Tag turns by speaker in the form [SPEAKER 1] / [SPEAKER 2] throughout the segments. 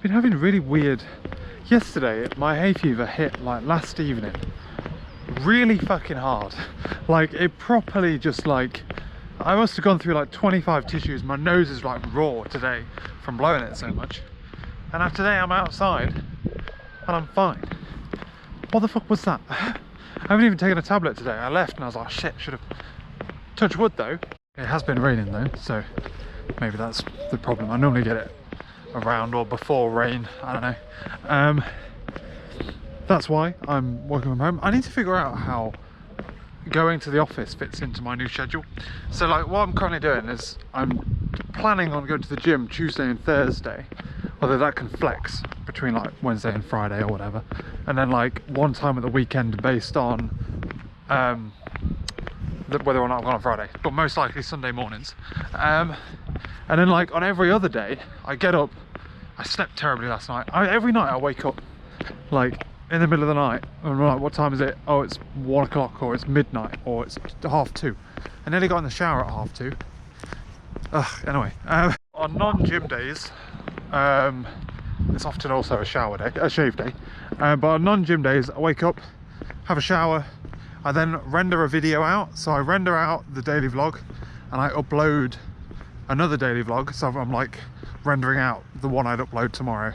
[SPEAKER 1] Been having really weird... Yesterday, my hay fever hit like last evening really fucking hard. Like it properly just like... I must have gone through like 25 tissues. My nose is like raw today from blowing it so much. And after today I'm outside and I'm fine. What the fuck was that? I haven't even taken a tablet today. I left and I was like, shit, should have... Touch wood though. It has been raining though, so maybe that's the problem. I normally get it around or before rain, I don't know. That's why I'm working from home. I need to figure out how going to the office fits into my new schedule. So like what I'm currently doing is I'm planning on going to the gym Tuesday and Thursday, although that can flex between like Wednesday and Friday or whatever, and then like one time at the weekend based on whether or not I'm going on Friday, but most likely Sunday mornings. And then like on every other day I get up, I slept terribly last night. Every night I wake up like in the middle of the night and I'm like, what time is it? Oh, it's 1 o'clock or it's midnight or it's 1:30. I nearly got in the shower at 2:30. Anyway, on non-gym days, it's often also a shower day, a shave day, but on non-gym days I wake up, have a shower, I then render a video out. So I render out the daily vlog and I upload another daily vlog. So I'm like rendering out the one I'd upload tomorrow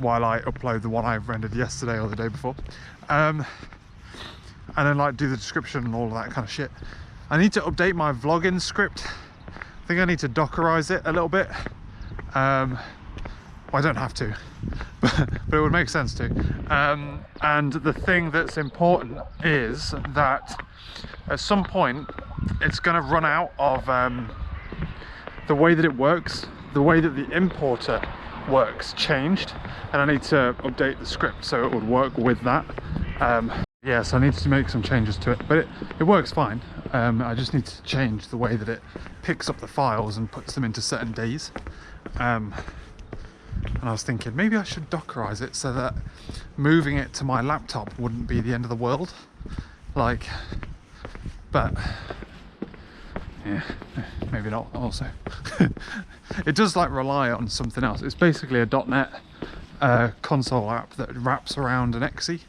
[SPEAKER 1] while I upload the one I rendered yesterday or the day before, and then like do the description and all of that kind of shit. I need to update my vlogging script. I think I need to dockerize it a little bit. Well, I don't have to, but it would make sense to. And the thing that's important is that at some point it's going to run out of the way that it works. The way that the importer works changed, and I need to update the script so it would work with that. Yeah, so I need to make some changes to it, but it works fine. I just need to change the way that it picks up the files and puts them into certain days. And I was thinking maybe I should dockerize it so that moving it to my laptop wouldn't be the end of the world. Like, but yeah, maybe not also. It does like rely on something else. It's basically a .NET console app that wraps around an exe.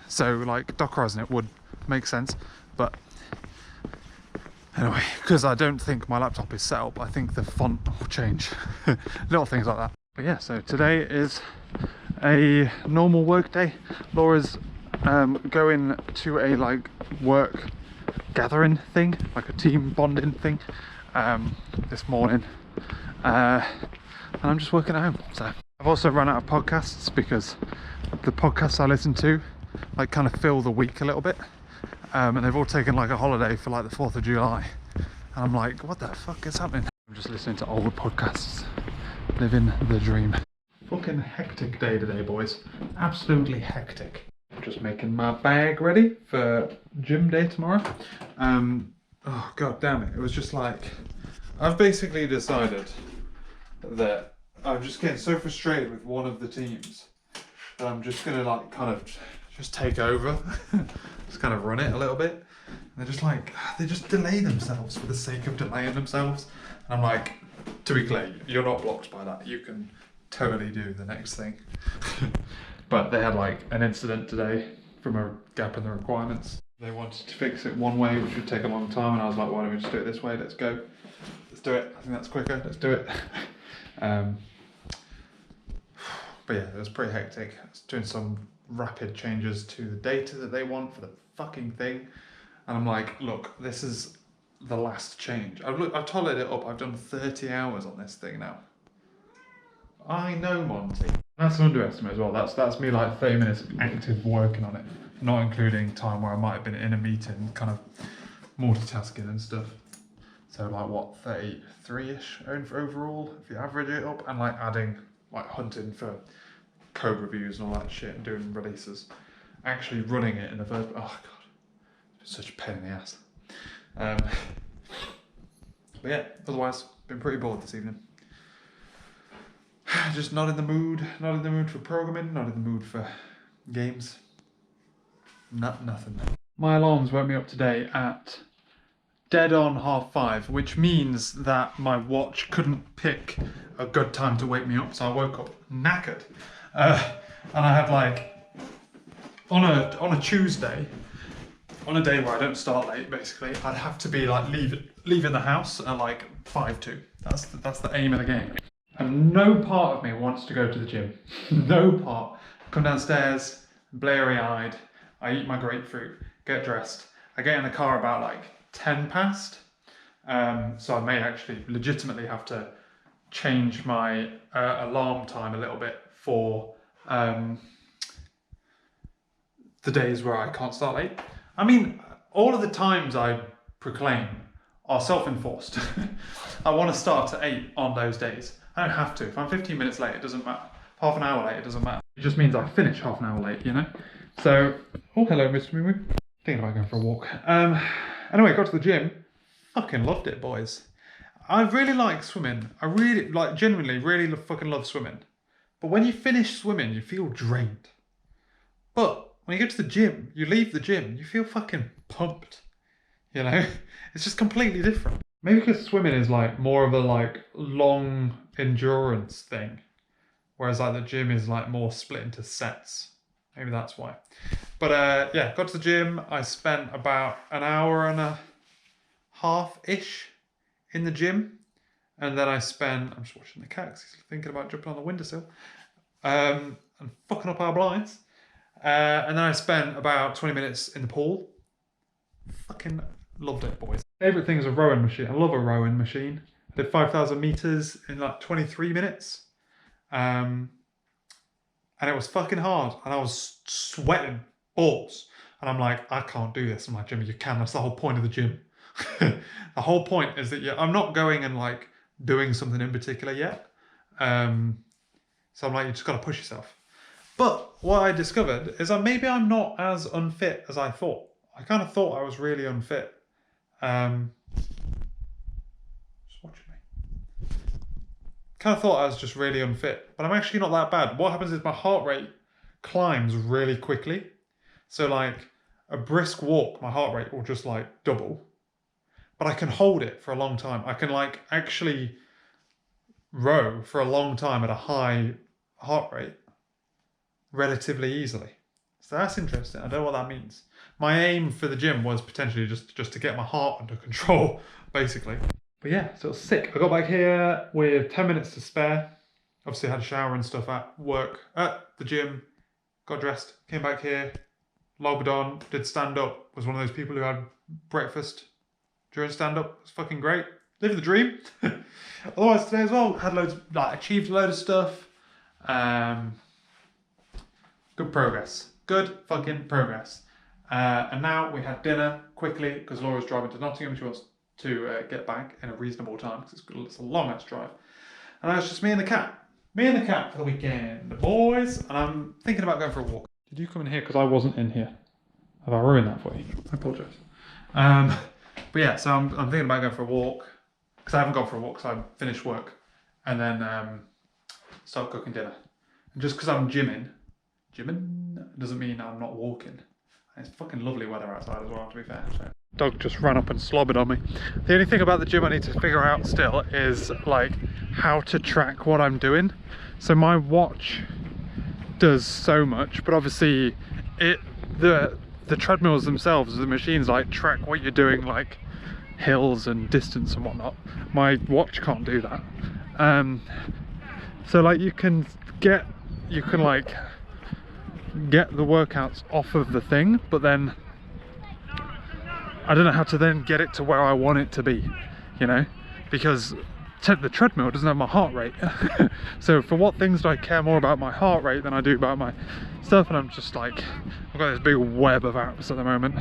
[SPEAKER 1] So like dockerizing it would make sense, but anyway, because I don't think my laptop is set up, I think the font will change. Little things like that. But yeah, so today is a normal work day. Laura's going to a like work gathering thing, like a team bonding thing, this morning, and I'm just working at home. So I've also run out of podcasts because the podcasts I listen to like kind of fill the week a little bit, and they've all taken like a holiday for like the 4th of July, and I'm like, what the fuck is happening? I'm just listening to old podcasts, living the dream. Fucking hectic day today, boys. Absolutely hectic. Just making my bag ready for gym day tomorrow. Oh god damn it, it was just like, I've basically decided that I'm just getting so frustrated with one of the teams that I'm just gonna like kind of just take over. Just kind of run it a little bit. And they're just like, they just delay themselves for the sake of delaying themselves. And I'm like, to be clear, you're not blocked by that. You can totally do the next thing. But they had like an incident today from a gap in the requirements. They wanted to fix it one way, which would take a long time, and I was like, why don't we just do it this way? Let's go. Let's do it. I think that's quicker. Let's do it. But yeah, it was pretty hectic. I was doing some rapid changes to the data that they want for the fucking thing. And I'm like, look, this is the last change. I've tolerated it up. I've done 30 hours on this thing now. I know, Monty. That's an underestimate as well. That's me like 30 minutes active working on it, not including time where I might have been in a meeting, kind of multitasking and stuff. So like what, 33-ish overall if you average it up, and like adding like hunting for code reviews and all that shit and doing releases. Actually running it in the first, oh god, it's such a pain in the ass. But yeah, otherwise been pretty bored this evening. Just not in the mood for programming, not in the mood for games. Nothing. My alarms woke me up today at dead on 5:30, which means that my watch couldn't pick a good time to wake me up. So I woke up knackered. And I had like, on a Tuesday, on a day where I don't start late, basically, I'd have to be like leaving the house at like 5:02. That's the aim of the game. And no part of me wants to go to the gym. No part. Come downstairs, blary-eyed. I eat my grapefruit, get dressed. I get in the car about like 10 past. So I may actually legitimately have to change my alarm time a little bit for the days where I can't start late. I mean, all of the times I proclaim are self-enforced. I want to start at 8 on those days. I don't have to. If I'm 15 minutes late, it doesn't matter. Half an hour late, it doesn't matter. It just means I finish half an hour late, you know? So, oh, hello, Mr. Moo. Thinking about going for a walk. Anyway, got to the gym. Fucking loved it, boys. I really like swimming. I really, like, genuinely really fucking love swimming. But when you finish swimming, you feel drained. But when you get to the gym, you leave the gym, you feel fucking pumped. You know? It's just completely different. Maybe because swimming is like more of a like long endurance thing. Whereas like the gym is like more split into sets. Maybe that's why. But yeah, got to the gym. I spent about an hour and a half-ish in the gym. And then I spent, I'm just watching the cat because he's thinking about jumping on the windowsill. And fucking up our blinds. And then I spent about 20 minutes in the pool. Fucking loved it, boys. Favourite thing is a rowing machine. I love a rowing machine. I did 5,000 metres in like 23 minutes. And it was fucking hard. And I was sweating balls. And I'm like, I can't do this. I'm like, Jimmy, you can. That's the whole point of the gym. The whole point is that I'm not going and like doing something in particular yet. So I'm like, you just got to push yourself. But what I discovered is that maybe I'm not as unfit as I thought. I kind of thought I was really unfit. Just watching me. Kind of thought I was just really unfit, but I'm actually not that bad. What happens is my heart rate climbs really quickly. So like a brisk walk, my heart rate will just like double. But I can hold it for a long time. I can like actually row for a long time at a high heart rate relatively easily. So that's interesting. I don't know what that means. My aim for the gym was potentially just to get my heart under control, basically. But yeah, so it was sick. I got back here with 10 minutes to spare. Obviously I had a shower and stuff at work, at the gym, got dressed, came back here, logged on, did stand-up, was one of those people who had breakfast during stand-up. It was fucking great. Live the dream. Otherwise today as well, had loads, like achieved a load of stuff. Good progress. Good fucking progress. And now we had dinner quickly because Laura's driving to Nottingham. She wants to get back in a reasonable time because it's a long ass drive. And it's just me and the cat. Me and the cat for the weekend, the boys. And I'm thinking about going for a walk. Did you come in here because I wasn't in here? Have I ruined that for you? I apologise. But yeah, so I'm thinking about going for a walk because I haven't gone for a walk because I finished work and then start cooking dinner. And just because I'm gymming doesn't mean I'm not walking. It's fucking lovely weather outside as well, to be fair. So. Dog just ran up and slobbered on me. The only thing about the gym I need to figure out still is like how to track what I'm doing. So my watch does so much, but obviously the treadmills themselves, the machines like track what you're doing, like hills and distance and whatnot. My watch can't do that. So like you can like get the workouts off of the thing, but then I don't know how to then get it to where I want it to be, you know, because the treadmill doesn't have my heart rate. So for what things do I care more about my heart rate than I do about my stuff? And I'm just like, I've got this big web of apps at the moment,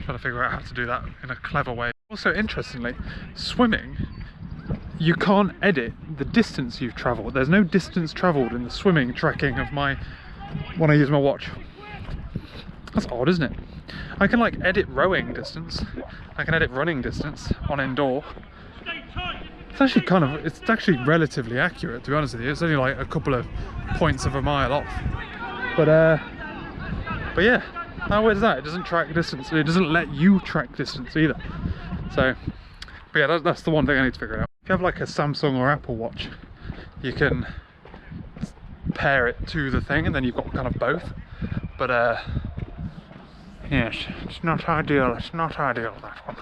[SPEAKER 1] trying to figure out how to do that in a clever way. Also, interestingly, swimming, you can't edit the distance you've traveled. There's no distance traveled in the swimming tracking of when I use my watch. That's odd, isn't it? I can like edit rowing distance, I can edit running distance on Endure. It's actually relatively accurate, to be honest with you. It's only like a couple of points of a mile off. But yeah, how weird is that? It doesn't track distance. It doesn't let you track distance either. So, but yeah, that's the one thing I need to figure out. If you have like a Samsung or Apple Watch, you can pair it to the thing and then you've got kind of both. But yes, it's not ideal, that one.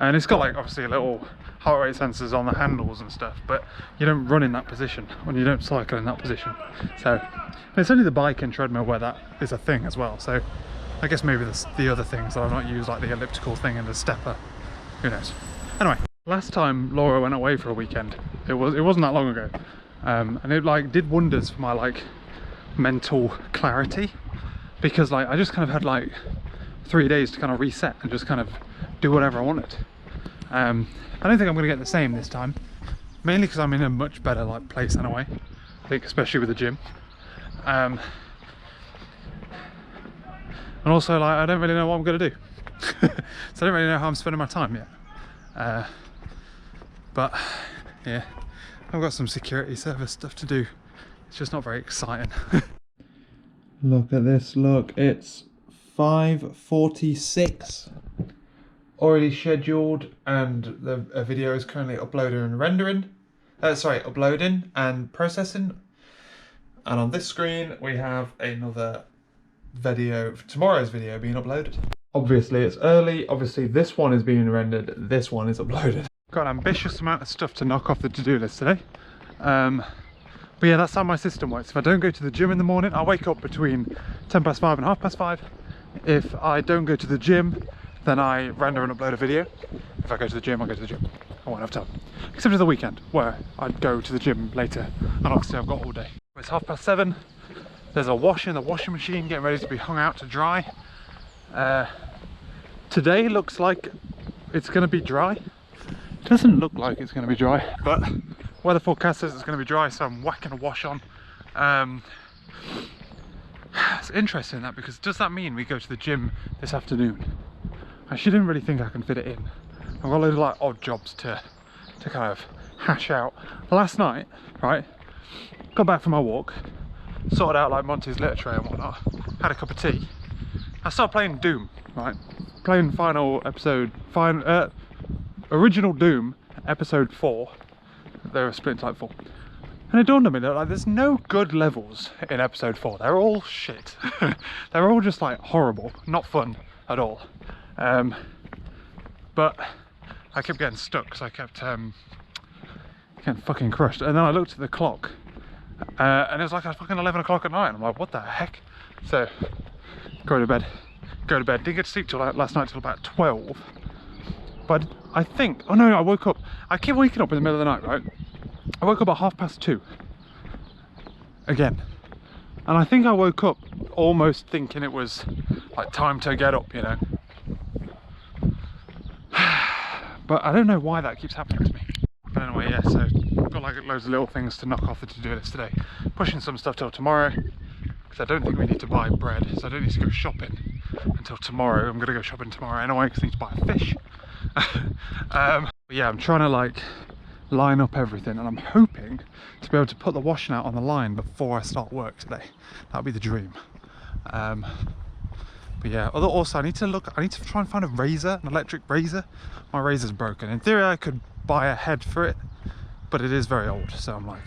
[SPEAKER 1] And it's got like obviously a little heart rate sensors on the handles and stuff, but you don't run in that position when you don't cycle in that position. So and it's only the bike and treadmill where that is a thing as well. So I guess maybe the other things that I've not used, like the elliptical thing and the stepper, who knows. Anyway, last time Laura went away for a weekend, it wasn't that long ago, and it like did wonders for my like mental clarity, because like I just kind of had like 3 days to kind of reset and just kind of do whatever I wanted. I don't think I'm going to get the same this time, mainly because I'm in a much better like place anyway. I think especially with the gym, and also like I don't really know what I'm going to do. So I don't really know how I'm spending my time yet. But yeah, I've got some security service stuff to do. It's just not very exciting. Look at this, look, it's 5:46. Already scheduled, and the video is currently uploading and rendering. Uploading and processing. And on this screen we have another video, tomorrow's video being uploaded. Obviously it's early, obviously this one is being rendered, this one is uploaded. Got an ambitious amount of stuff to knock off the to-do list today. But yeah, that's how my system works. If I don't go to the gym in the morning, I wake up between 5:10 and 5:30. If I don't go to the gym, then I render and upload a video. If I go to the gym, I go to the gym. I won't have time. Except for the weekend, where I'd go to the gym later, and obviously I've got all day. It's 7:30. There's a wash in the washing machine getting ready to be hung out to dry. Today looks like it's going to be dry. It doesn't look like it's going to be dry, but weather forecast says it's going to be dry, so I'm whacking a wash on. It's interesting that, because does that mean we go to the gym this afternoon? I actually didn't really think I can fit it in. I've got a load of like odd jobs to kind of hash out. Last night, right, got back from my walk, sorted out like Monty's litter tray and whatnot, had a cup of tea. I started playing Doom, right? Playing original Doom, episode 4. They were split into like 4. And it dawned on me that like there's no good levels in episode 4. They're all shit. They're all just like horrible, not fun at all. But I kept getting stuck because I kept getting fucking crushed. And then I looked at the clock, and it was like fucking 11 o'clock at night. And I'm like, what the heck? So go to bed. Didn't get to sleep till last night till about 12. But I think, oh no, I woke up. I keep waking up in the middle of the night, right? I woke up at 2:30 again, and I think I woke up almost thinking it was like time to get up, you know. But I don't know why that keeps happening to me. But anyway, yeah, so I've got like loads of little things to knock off the to-do list today. Pushing some stuff till tomorrow, because I don't think we need to buy bread, so I don't need to go shopping until tomorrow. I'm going to go shopping tomorrow anyway, because I need to buy a fish. But yeah, I'm trying to like line up everything, and I'm hoping to be able to put the washing out on the line before I start work today. That'll be the dream. But yeah, also I need to try and find a razor, an electric razor. My razor's broken. In theory I could buy a head for it, but it is very old, so I'm like,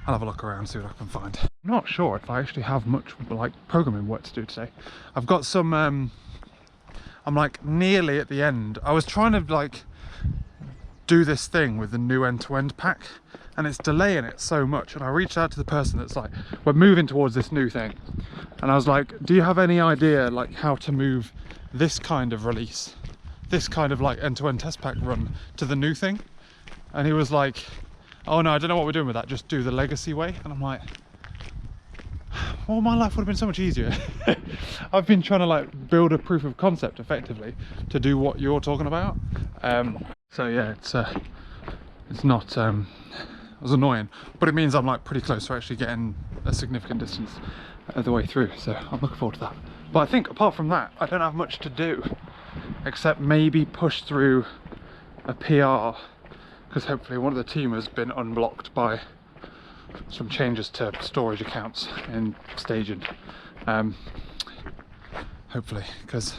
[SPEAKER 1] I'll have a look around, see what I can find. I'm not sure if I actually have much like programming work to do today. I've got some I'm like nearly at the end. I was trying to like do this thing with the new end-to-end pack, and it's delaying it so much, and I reached out to the person that's like, we're moving towards this new thing, and I was like, do you have any idea like how to move this kind of release, this kind of like end-to-end test pack run to the new thing? And he was like, oh no, I don't know what we're doing with that, just do the legacy way. And I'm like, well, my life would have been so much easier. I've been trying to like build a proof of concept effectively to do what you're talking about. So yeah, it's not it was annoying, but it means I'm like pretty close to actually getting a significant distance of the way through, so I'm looking forward to that. But I think apart from that, I don't have much to do except maybe push through a PR, because hopefully one of the team has been unblocked by some changes to storage accounts in staging. Hopefully, because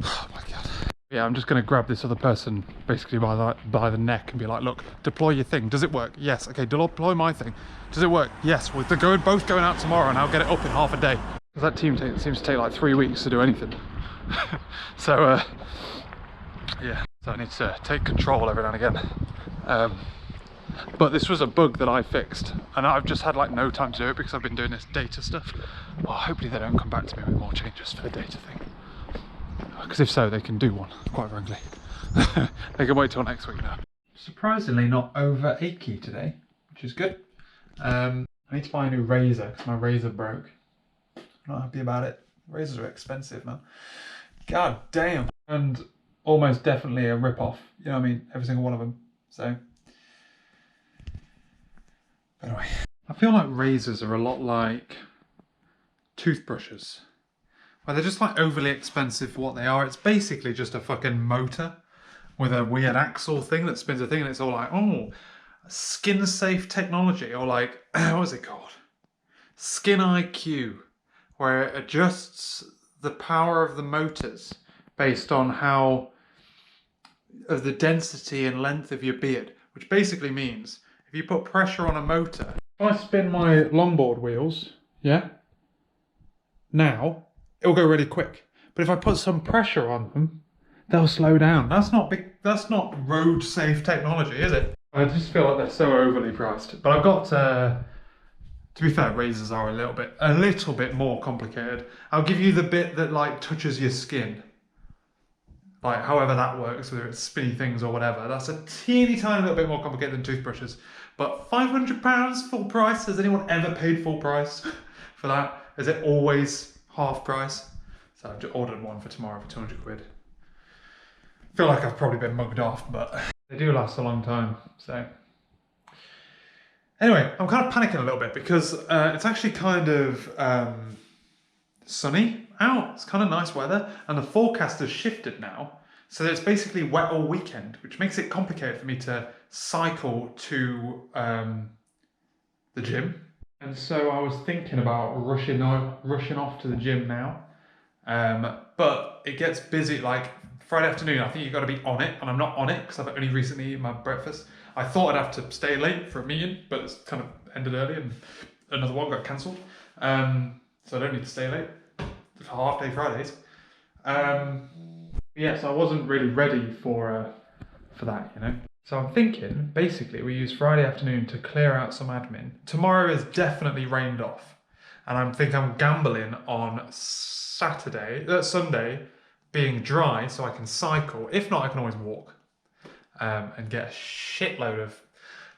[SPEAKER 1] oh my god. Yeah, I'm just going to grab this other person basically by the neck and be like, look, deploy your thing. Does it work? Yes. Okay, deploy my thing. Does it work? Yes. Well, they're both going out tomorrow and I'll get it up in half a day. Because that team seems to take like 3 weeks to do anything. So, yeah. So I need to take control every now and again. But this was a bug that I fixed, and I've just had like no time to do it because I've been doing this data stuff. Well, hopefully they don't come back to me with more changes for the data thing. Because if so, they can do one, quite frankly. They can wait till next week now. Surprisingly not over achy today, which is good. I need to buy a new razor because my razor broke. I'm not happy about it. Razors are expensive, man. God damn. And almost definitely a rip-off. You know what I mean? Every single one of them. So, anyway. I feel like razors are a lot like toothbrushes. Well, they're just like overly expensive for what they are. It's basically just a fucking motor with a weird axle thing that spins a thing, and it's all like, oh, skin safe technology, or like, what is it called? Skin IQ, where it adjusts the power of the motors based on of the density and length of your beard, which basically means if you put pressure on a motor, if I spin my longboard wheels, yeah, now it'll go really quick. But if I put some pressure on them, they'll slow down. That's not road safe technology, is it? I just feel like they're so overly priced. But I've got to be fair, razors are a little bit more complicated. I'll give you the bit that like touches your skin. Like however that works, whether it's spinny things or whatever. That's a teeny tiny little bit more complicated than toothbrushes. But £500 full price? Has anyone ever paid full price for that? Is it always half price? So I've just ordered one for tomorrow for 200 quid. I feel like I've probably been mugged off, but they do last a long time, so. Anyway, I'm kind of panicking a little bit because it's actually kind of sunny out. It's kind of nice weather, and the forecast has shifted now. So it's basically wet all weekend, which makes it complicated for me to cycle to the gym. And so I was thinking about rushing off to the gym now. But it gets busy, like Friday afternoon, I think you've got to be on it, and I'm not on it because I've only recently eaten my breakfast. I thought I'd have to stay late for a meeting, but it's kind of ended early and another one got cancelled. So I don't need to stay late for half day Fridays. Yes, I wasn't really ready for that, you know. So I'm thinking, basically, we use Friday afternoon to clear out some admin. Tomorrow is definitely rained off, and I'm gambling on Sunday being dry so I can cycle. If not, I can always walk and get a shitload of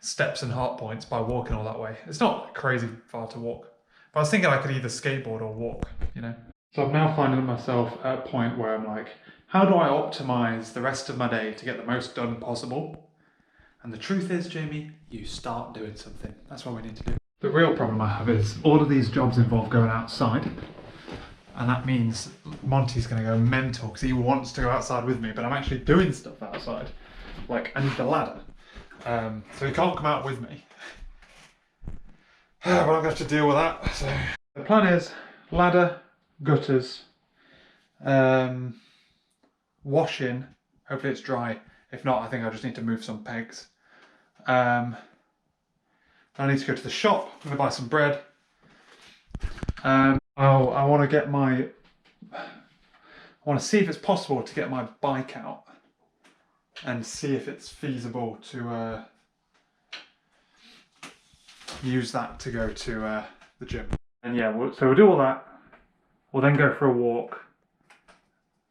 [SPEAKER 1] steps and heart points by walking all that way. It's not crazy far to walk, but I was thinking I could either skateboard or walk, you know. So I'm now finding myself at a point where I'm like, how do I optimize the rest of my day to get the most done possible? And the truth is, Jamie, you start doing something. That's what we need to do. The real problem I have is all of these jobs involve going outside. And that means Monty's going to go mental because he wants to go outside with me, but I'm actually doing stuff outside. Like, I need the ladder. So he can't come out with me. But I'm going to have to deal with that. So the plan is ladder, gutters, washing. Hopefully it's dry. If not, I think I just need to move some pegs. I need to go to the shop. I'm going to buy some bread. I want to see if it's possible to get my bike out and see if it's feasible to use that to go to the gym. And yeah, so we'll do all that. We'll then go for a walk,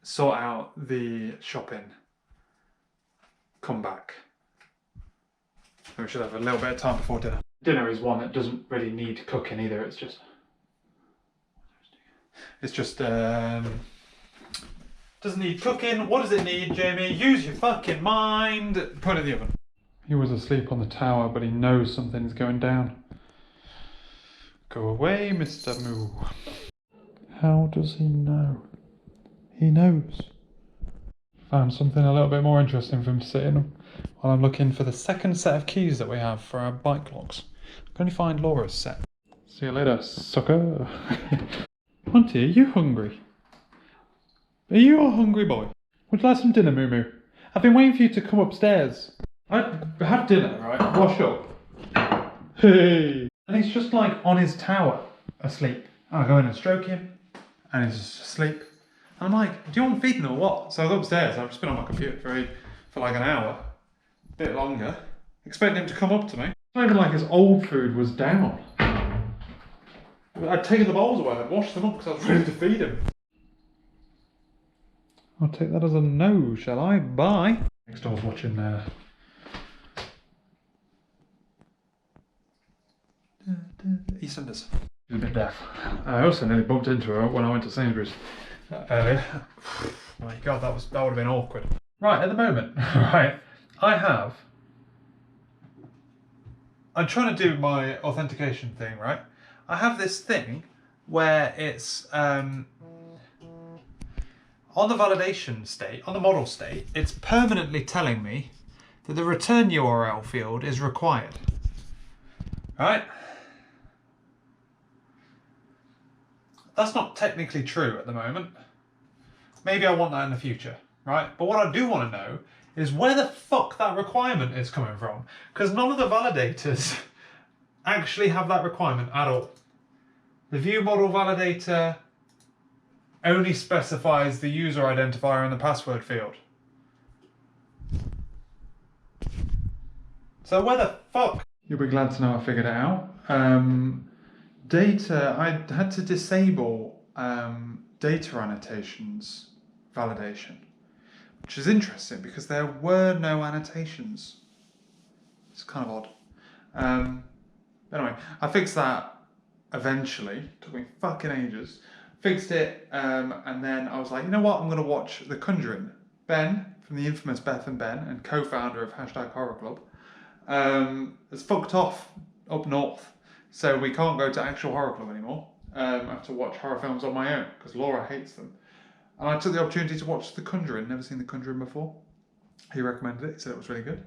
[SPEAKER 1] sort out the shopping, come back. We should have a little bit of time before dinner. Dinner is one that doesn't really need cooking either. It's just doesn't need cooking. What does it need, Jamie? Use your fucking mind. Put it in the oven. He was asleep on the tower, but he knows something's going down. Go away, Mr. Moo. How does he know? He knows. Found something a little bit more interesting for him to sit in while I'm looking for the second set of keys that we have for our bike locks. I can only find Laura's set. See you later, sucker. Monty, are you hungry? Are you a hungry boy? Would you like some dinner, Moo Moo? I've been waiting for you to come upstairs. I had dinner, right? Wash up. Hey! And he's just like on his tower, asleep. I go in and stroke him, and he's just asleep. And I'm like, do you want feeding or what? So I go upstairs, I've just been on my computer for like an hour, a bit longer, expecting him to come up to me. It's not even like his old food was down. I'd taken the bowls away, I'd washed them up because I was ready to feed him. I'll take that as a no, shall I? Bye. Next door's watching EastEnders. She's a bit deaf. I also nearly bumped into her when I went to Sainsbury's earlier. My God, that would have been awkward. Right, at the moment, right, I'm trying to do my authentication thing, right? I have this thing where it's on the validation state, on the model state, it's permanently telling me that the return URL field is required. Right? That's not technically true at the moment. Maybe I want that in the future, right? But what I do want to know is where the fuck that requirement is coming from. Because none of the validators actually have that requirement at all. The view model validator only specifies the user identifier in the password field. So where the fuck? You'll be glad to know I figured it out. Data, I had to disable data annotations validation, which is interesting because there were no annotations. It's kind of odd. Anyway, I fixed that eventually. Took me fucking ages. Fixed it, and then I was like, you know what? I'm going to watch The Conjuring. Ben, from the infamous Beth and Ben, and co-founder of #HorrorClub, has fucked off up north. So we can't go to actual horror club anymore. I have to watch horror films on my own because Laura hates them. And I took the opportunity to watch The Conjuring. Never seen The Conjuring before. He recommended it. He said it was really good.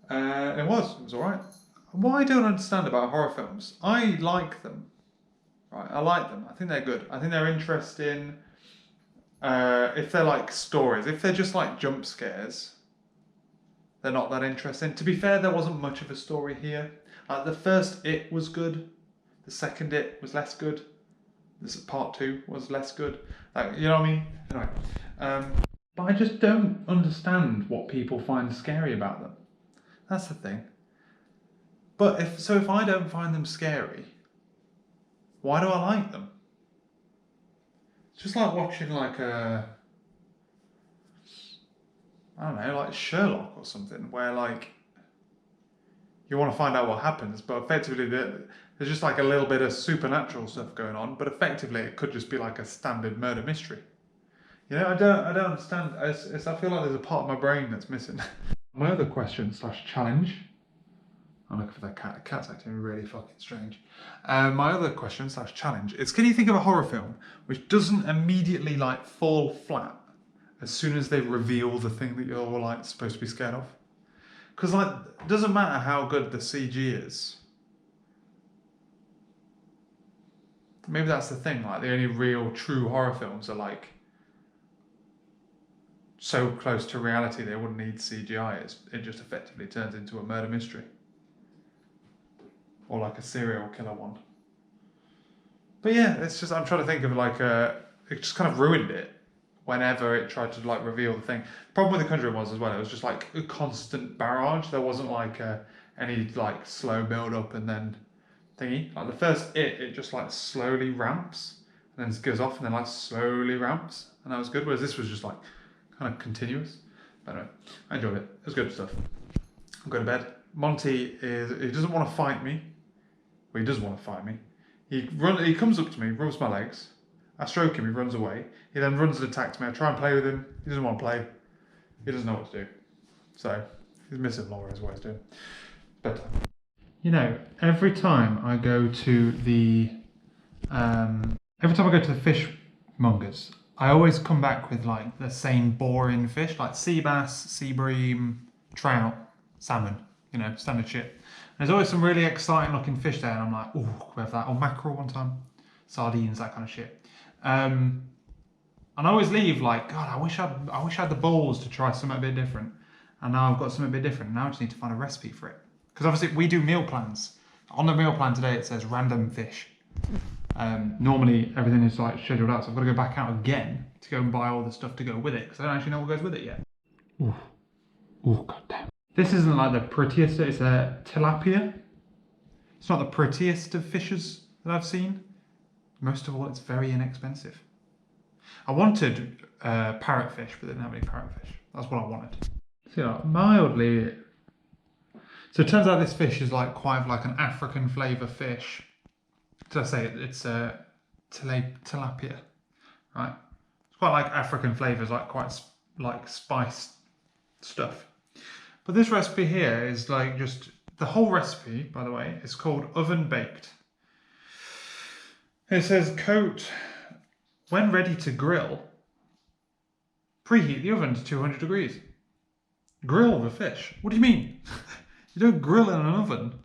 [SPEAKER 1] And it was all right. What I don't understand about horror films, I like them. Right, I like them. I think they're good. I think they're interesting. If they're like stories, if they're just like jump scares, they're not that interesting. To be fair, there wasn't much of a story here. Like the first It was good. The second It was less good. This part 2 was less good. Like, you know what I mean? Anyway, but I just don't understand what people find scary about them. That's the thing. But if I don't find them scary, why do I like them? It's just like watching like I don't know, like Sherlock or something, where like you want to find out what happens, but effectively there's just like a little bit of supernatural stuff going on, but effectively it could just be like a standard murder mystery. You know, I don't understand. I feel like there's a part of my brain that's missing. My other question / challenge. I'm looking for that cat. The cat's acting really fucking strange. My other question / challenge is: can you think of a horror film which doesn't immediately like fall flat as soon as they reveal the thing that you're like supposed to be scared of? Because like, it doesn't matter how good the CG is. Maybe that's the thing. Like, the only real true horror films are like so close to reality they wouldn't need CGI. It just effectively turns into a murder mystery. Or like a serial killer one. But yeah, it's just, I'm trying to think of like it just kind of ruined it whenever it tried to like reveal the thing. The problem with The Conjuring was as well, it was just like a constant barrage. There wasn't like any like slow build up and then thingy. Like the first it just like slowly ramps and then it goes off and then like slowly ramps, and that was good. Whereas this was just like kind of continuous. But anyway, I enjoyed it. It was good stuff. I'm going to bed. Monty he doesn't want to fight me. Well, he does want to fight me. He comes up to me, rubs my legs. I stroke him, he runs away. He then runs and attacks me. I try and play with him. He doesn't want to play. He doesn't know what to do. So, he's missing Laura is what he's doing. But, you know, every time I go to the fishmongers, I always come back with like the same boring fish, like sea bass, sea bream, trout, salmon, you know, standard shit. And there's always some really exciting looking fish there, and I'm like, ooh, we have that. Or mackerel one time, sardines, that kind of shit. I And I always leave like, God, I wish I had the balls to try something a bit different. And now I've got something a bit different. Now I just need to find a recipe for it. Because obviously we do meal plans. On the meal plan today, it says random fish. Normally everything is like scheduled out, so I've got to go back out again to go and buy all the stuff to go with it, because I don't actually know what goes with it yet. Ooh, goddamn. This isn't like the prettiest, it's a tilapia. It's not the prettiest of fishes that I've seen. Most of all, it's very inexpensive. I wanted parrotfish, but they didn't have any parrotfish. That's what I wanted. So, like, mildly. So it turns out this fish is like quite like an African flavour fish. Did I say it? It's a tilapia, right? It's quite like African flavours, like quite like spiced stuff. But this recipe here is like just the whole recipe. By the way, is called oven baked. It says coat when ready to grill. Preheat the oven to 200 degrees. Grill the fish. What do you mean? You don't grill in an oven.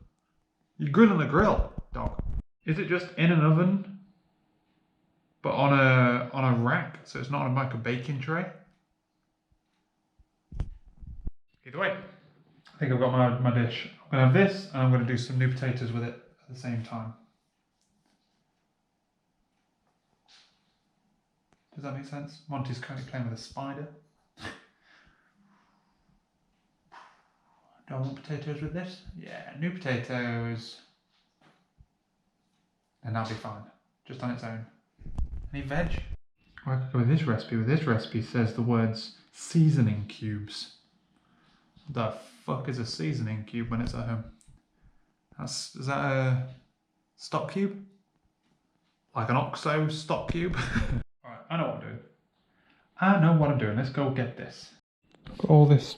[SPEAKER 1] You grill in a grill, dog. Is it just in an oven, but on a rack, so it's not on like a baking tray? Either way, I think I've got my dish. I'm gonna have this, and I'm gonna do some new potatoes with it at the same time. Does that make sense? Monty's currently playing with a spider. Do I want potatoes with this? Yeah, new potatoes. And that'll be fine, just on its own. Any veg? I could go with this recipe. With this recipe says the words seasoning cubes. What the fuck is a seasoning cube when it's at home? Is that a stock cube? Like an OXO stock cube? Alright, I know what I'm doing. I know what I'm doing. Let's go get this. Got all this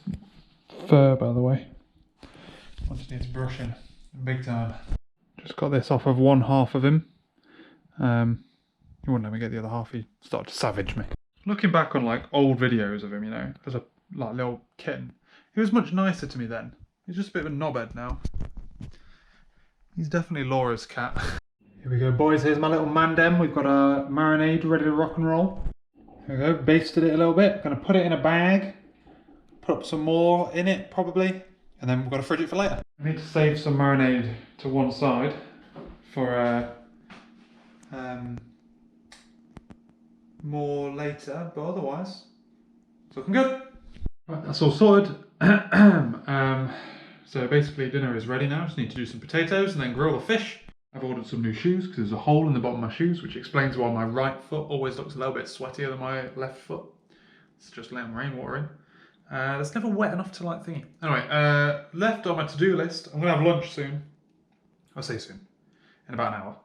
[SPEAKER 1] fur, by the way. I just need to brush in big time. Just got this off of one half of him. He wouldn't let me get the other half. He started to savage me. Looking back on like old videos of him, you know, as a like little kitten, he was much nicer to me then. He's just a bit of a knobhead now. He's definitely Laura's cat. Here we go, boys. Here's my little mandem. We've got a marinade ready to rock and roll. Here we go. Basted it a little bit. Gonna put it in a bag. Put up some more in it probably. And then we've got to fridge it for later. I need to save some marinade to one side for more later, but otherwise, it's looking good. Right, that's all sorted. So basically dinner is ready now. Just need to do some potatoes and then grill the fish. I've ordered some new shoes because there's a hole in the bottom of my shoes, which explains why my right foot always looks a little bit sweatier than my left foot. It's just letting rainwater in. It's never wet enough to like thingy. Anyway, left on my to-do list, I'm gonna have lunch soon. I'll say soon, in about an hour.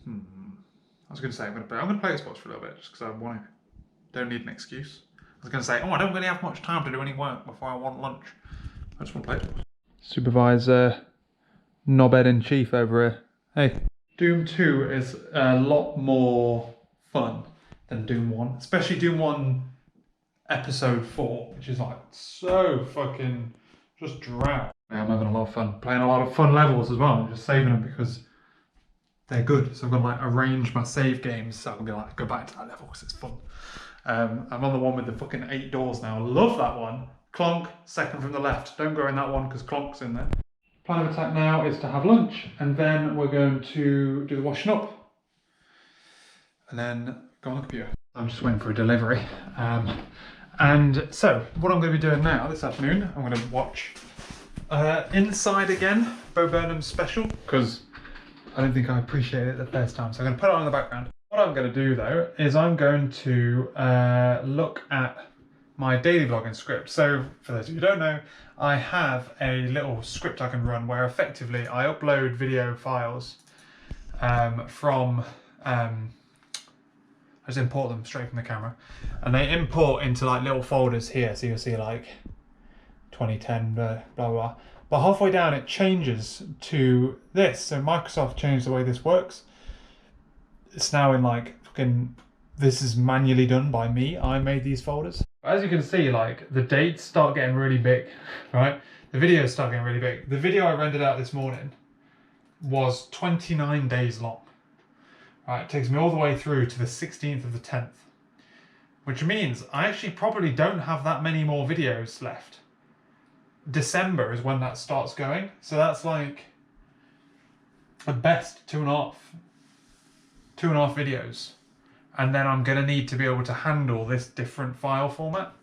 [SPEAKER 1] I was gonna say I'm gonna play Xbox for a little bit just because I want to. Don't need an excuse. I was gonna say, oh, I don't really have much time to do any work before I want lunch. I just want to play Xbox. Supervisor, knobhead in chief over here. Hey, Doom 2 is a lot more fun than Doom 1, especially Doom 1. Episode 4, which is like so fucking just drab. Yeah, I'm having a lot of fun. Playing a lot of fun levels as well. I'm just saving them because they're good. So I'm gonna like arrange my save games so I can be like, go back to that level because it's fun. I'm on the one with the fucking 8 doors now. Love that one. Clonk, second from the left. Don't go in that one because Clonk's in there. Plan of attack now is to have lunch and then we're going to do the washing up and then go on the computer. I'm just waiting for a delivery. And so, what I'm going to be doing now, this afternoon, I'm going to watch Inside Again, Bo Burnham's special, because I don't think I appreciated it the first time, so I'm going to put it on in the background. What I'm going to do, though, is I'm going to look at my daily vlogging script. So, for those of you who don't know, I have a little script I can run where effectively I upload video files from... I just import them straight from the camera and they import into like little folders here, so you'll see like 2010 blah blah, but halfway down it changes to this. So Microsoft changed the way this works. It's now in like fucking, this is manually done by me. I made these folders. As you can see, like the dates start getting really big, right? The videos start getting really big. The video I rendered out this morning was 29 days long. Right, it takes me all the way through to the 16th of the 10th. which means I actually probably don't have that many more videos left. December is when that starts going, so that's like at best two and a half videos, and then I'm gonna need to be able to handle this different file format.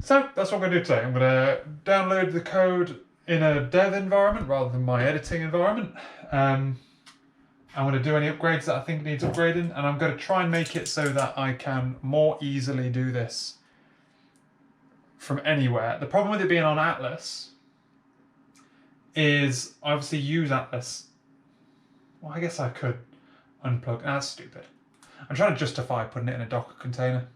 [SPEAKER 1] So that's what I'm gonna do today. I'm gonna download the code in a dev environment rather than my editing environment. I'm going to do any upgrades that I think needs upgrading, and I'm going to try and make it so that I can more easily do this from anywhere. The problem with it being on Atlas is I obviously use Atlas. Well, I guess I could unplug. That's stupid. I'm trying to justify putting it in a Docker container.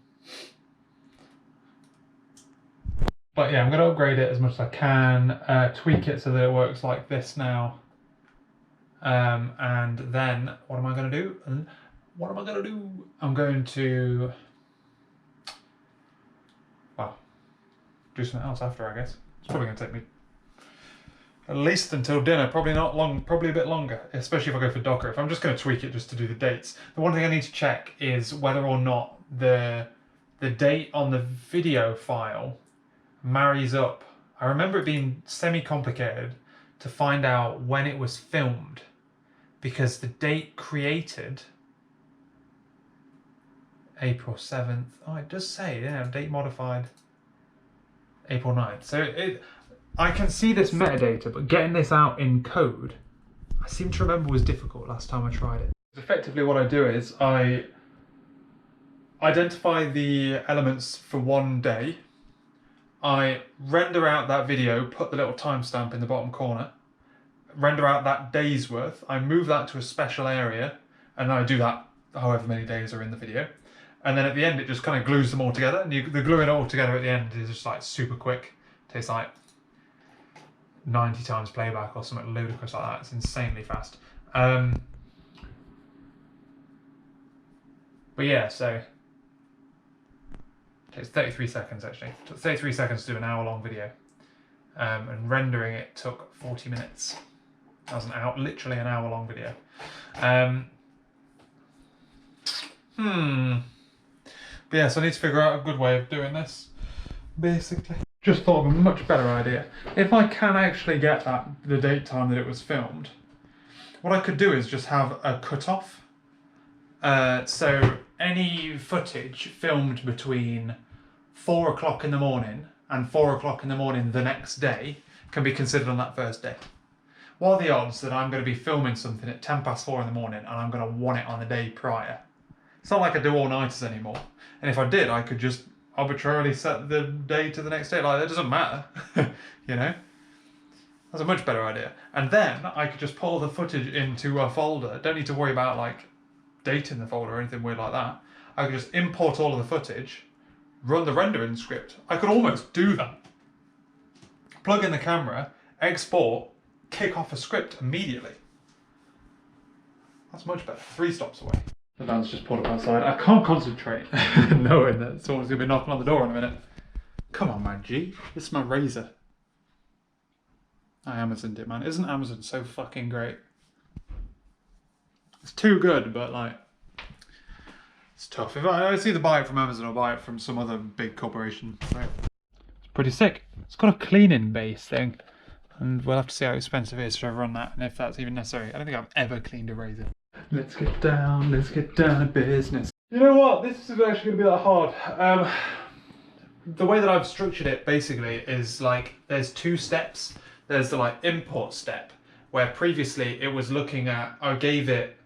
[SPEAKER 1] But yeah, I'm going to upgrade it as much as I can, tweak it so that it works like this now. And then what am I going to do? I'm going to, well, do something else after, I guess. It's probably going to take me at least until dinner, probably not long, probably a bit longer, especially if I go for Docker. If I'm just going to tweak it just to do the dates. The one thing I need to check is whether or not the date on the video file marries up. I remember it being semi-complicated to find out when it was filmed, because the date created April 7th. Oh, it does say, yeah, date modified April 9th. So I can see this metadata, but getting this out in code, I seem to remember was difficult last time I tried it. Effectively what I do is I identify the elements for one day, I render out that video, put the little timestamp in the bottom corner, render out that day's worth, I move that to a special area, and I do that however many days are in the video. And then at the end it just kind of glues them all together, and the gluing it all together at the end is just like super quick. It takes like 90 times playback or something ludicrous like that. It's insanely fast. But yeah, so it takes 33 seconds actually. It took 33 seconds to do an hour-long video, and rendering it took 40 minutes. That was literally an hour-long video. But yeah, so I need to figure out a good way of doing this, basically. Just thought of a much better idea. If I can actually get the date time that it was filmed, what I could do is just have a cutoff. So any footage filmed between 4 o'clock in the morning and 4 o'clock in the morning the next day can be considered on that first day. What are the odds that I'm going to be filming something at 10 past 4 in the morning and I'm going to want it on the day prior? It's not like I do all-nighters anymore. And if I did, I could just arbitrarily set the day to the next day. Like, it doesn't matter, you know? That's a much better idea. And then I could just pull the footage into a folder. Don't need to worry about like dating the folder or anything weird like that. I could just import all of the footage, run the rendering script. I could almost do that. Plug in the camera, export, kick off a script immediately. That's much better. 3 stops away. The van's just pulled up outside. I can't concentrate knowing that someone's going to be knocking on the door in a minute. Come on, man, G. This is my Razor. I Amazoned it, man. Isn't Amazon so fucking great? It's too good, but like, it's tough. If I either buy it from Amazon or buy it from some other big corporation. Right? It's pretty sick. It's got a cleaning base thing, and we'll have to see how expensive it is to run that, and if that's even necessary. I don't think I've ever cleaned a razor. Let's get down to business. You know what? This is actually going to be that hard. The way that I've structured it basically is like there's 2 steps. There's the like import step, where previously it was looking at, I gave it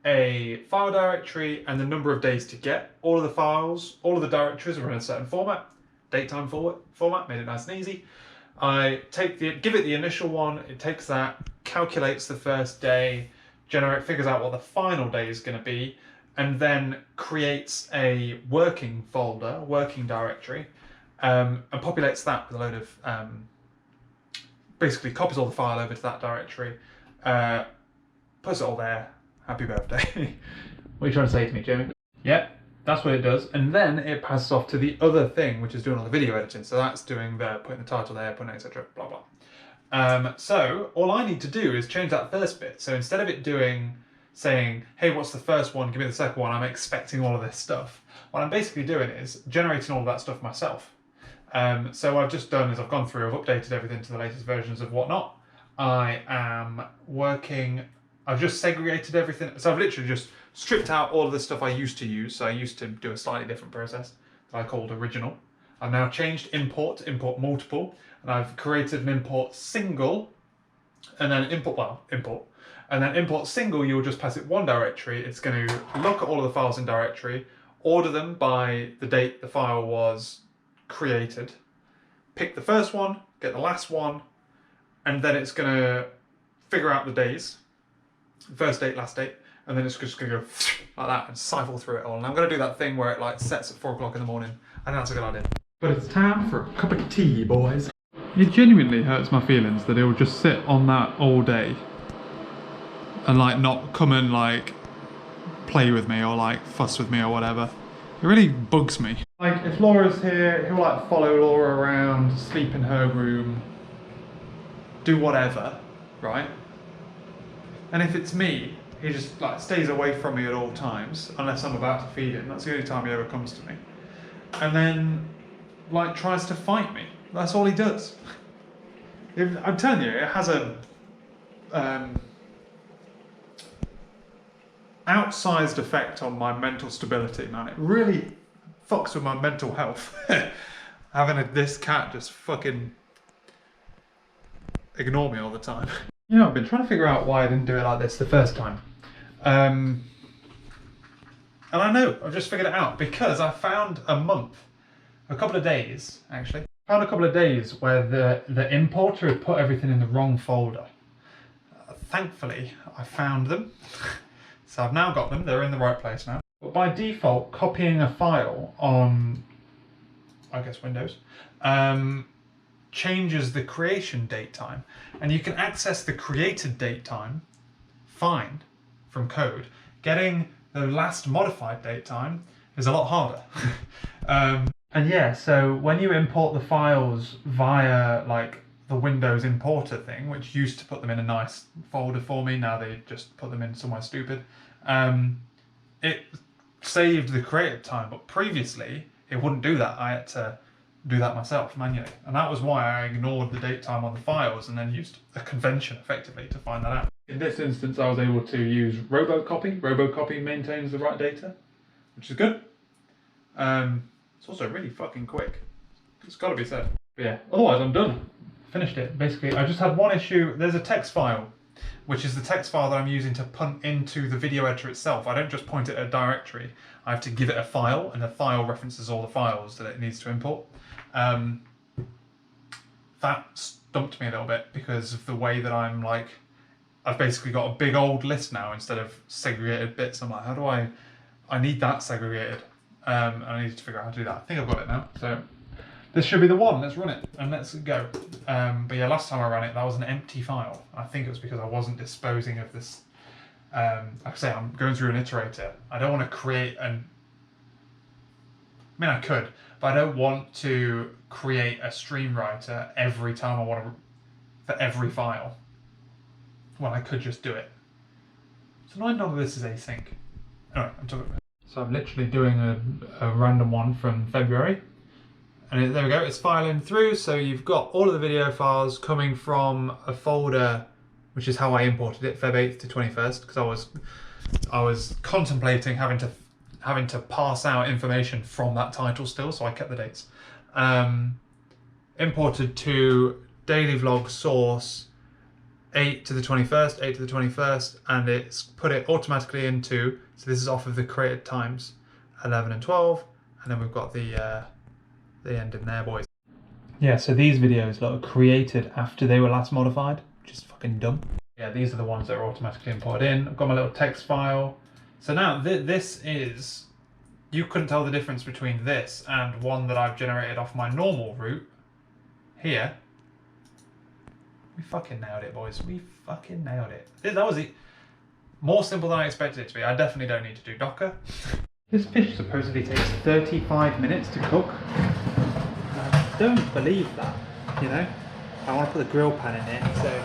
[SPEAKER 1] a file directory and the number of days to get all of the files, all of the directories were in a certain format, date time format, made it nice and easy. I give it the initial one, it takes that, calculates the first day, figures out what the final day is going to be, and then creates a working folder, working directory, and populates that with a load of, basically copies all the file over to that directory, puts it all there. Happy birthday. What are you trying to say to me, Jamie? Yep, that's what it does. And then it passes off to the other thing, which is doing all the video editing. So that's doing putting the title there, putting etc. blah blah. So all I need to do is change that first bit. So instead of it doing saying, hey, what's the first one? Give me the second one. I'm expecting all of this stuff. What I'm basically doing is generating all of that stuff myself. So what I've just done is I've gone through, I've updated everything to the latest versions of whatnot. I am working, I've just segregated everything. So I've literally just stripped out all of the stuff I used to use. So I used to do a slightly different process that I called original. I've now changed import to import multiple, and I've created an import single, and then import single, you'll just pass it one directory. It's going to look at all of the files in directory, order them by the date the file was created, pick the first one, get the last one, and then it's going to figure out the days, first date, last date, and then it's just going to go like that and cycle through it all. And I'm going to do that thing where it like sets at 4 o'clock in the morning. I think that's a good idea. But it's time for a cup of tea, boys. It genuinely hurts my feelings that he'll just sit on that all day and like not come and like play with me or like fuss with me or whatever. It really bugs me. Like if Laura's here, he'll like follow Laura around, sleep in her room, do whatever, right? And if it's me, he just like stays away from me at all times unless I'm about to feed him. That's the only time he ever comes to me. And then like tries to fight me. That's all he does. I'm telling you, it has a outsized effect on my mental stability, man. It really fucks with my mental health. Having this cat just fucking ignore me all the time. You know, I've been trying to figure out why I didn't do it like this the first time. And I know, I've just figured it out because I found a couple of days actually. Found a couple of days where the importer had put everything in the wrong folder. Thankfully, I found them. So I've now got them, they're in the right place now. But by default, copying a file on, I guess, Windows, changes the creation date time. And you can access the created date time fine from code. Getting the last modified date time is a lot harder. And yeah, so when you import the files via like the Windows importer thing, which used to put them in a nice folder for me, now they just put them in somewhere stupid, it saved the creative time, but previously it wouldn't do that. I had to do that myself manually, and that was why I ignored the date time on the files and then used a convention effectively to find that out. In this instance, I was able to use Robocopy. Robocopy maintains the right data, which is good. It's also really fucking quick. It's got to be said. But yeah, otherwise I'm done. Finished it. Basically, I just had one issue. There's a text file, which is the text file that I'm using to punt into the video editor itself. I don't just point it at a directory. I have to give it a file, and the file references all the files that it needs to import. That stumped me a little bit because of the way that I'm like, I've basically got a big old list now instead of segregated bits. I'm like, how do I need that segregated. And I need to figure out how to do that. I think I've got it now. So this should be the one. Let's run it and let's go. But yeah, last time I ran it, that was an empty file. I think it was because I wasn't disposing of this. Like I say, I'm going through an iterator. I don't want to create I mean, I could, but I don't want to create a stream writer every time I want to, for every file, when I could just do it. So none of this is async. Anyway, I'm talking about. So I'm literally doing a random one from February. And there we go, it's filing through. So you've got all of the video files coming from a folder, which is how I imported it, Feb 8th to 21st, because I was contemplating having to parse out information from that title still, so I kept the dates. Imported to daily vlog source 8 to the 21st, and it's put it automatically into, so this is off of the created times, 11 and 12, and then we've got the end in there, boys. Yeah, so these videos that are created after they were last modified, which is fucking dumb. Yeah, these are the ones that are automatically imported in. I've got my little text file. So now this is, you couldn't tell the difference between this and one that I've generated off my normal route here. We fucking nailed it, boys. We fucking nailed it. That was more simple than I expected it to be. I definitely don't need to do Docker. This fish supposedly takes 35 minutes to cook. I don't believe that, you know? I want to put the grill pan in there, so...